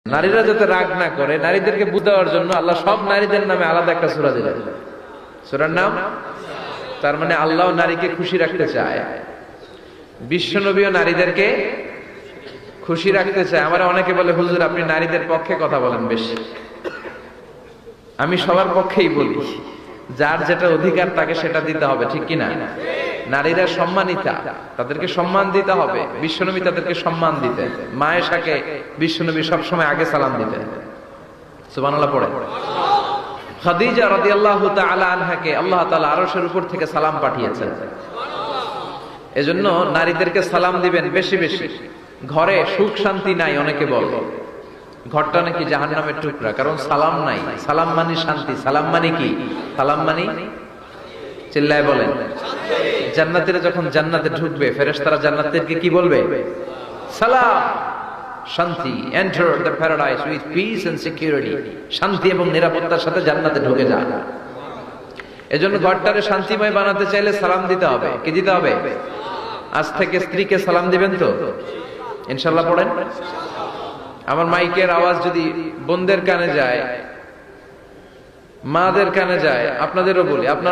নারীরা যাতে রাগ না করে, নারীদেরকে বুঝানোর জন্য আল্লাহ সব নারীদের নামে আলাদা একটা সূরা দিলেন। সূরার নাম, তার মানে আল্লাহ নারীকে খুশি রাখতে চায়, বিশ্বনবীও নারীদেরকে খুশি রাখতে চায়। আমার অনেকে বলে, হুজুর আপনি নারীদের পক্ষে কথা বলেন বেশি। আমি সবার পক্ষেই বলি, যার যেটা অধিকার তাকে সেটা দিতে হবে, ঠিক কিনা? নারীরা সম্মানিতা, তাদেরকে সম্মান দিতে হবে। বিশ্বনবী তাদেরকে সম্মান দিতেন। মায়েশাকে বিশ্বনবী সবসময় আগে সালাম দিতেন। সুবহানাল্লাহ পড়ে। খাদিজা রাদিয়াল্লাহু তাআলা আনহাকে আল্লাহ তাআলা আরশের উপর থেকে সালাম পাঠিয়েছেন। এজন্য নারীদেরকে সালাম দিবেন বেশি বেশি। ঘরে সুখ শান্তি নাই, অনেকে বলে ঘরটা নাকি জাহান্নামের টুকরা, কারণ সালাম নাই। সালাম মানে শান্তি। সালাম মানে কি? সালাম মানে, চিল্লায় বলেন, জান্নাতীরা যখন জান্নাতে ঢুকবে, ফেরেশতারা জান্নাতীদেরকে কি বলবে? সালাম, শান্তি। Enter the paradise with peace and security. শান্তি এবং নিরাপত্তার সাথে জান্নাতে ঢুকে যান। এজন্য ঘরটারে শান্তিময় বানাতে চাইলে সালাম দিতে হবে। কি দিতে হবে? আজ থেকে স্ত্রীকে সালাম দিবেন তো ইনশাআল্লাহ পড়েন। আমার মাইকের আওয়াজ যদি বোনদের কানে যায়, মাদের কানে যায়, আপনাদেরও বলি, আপনার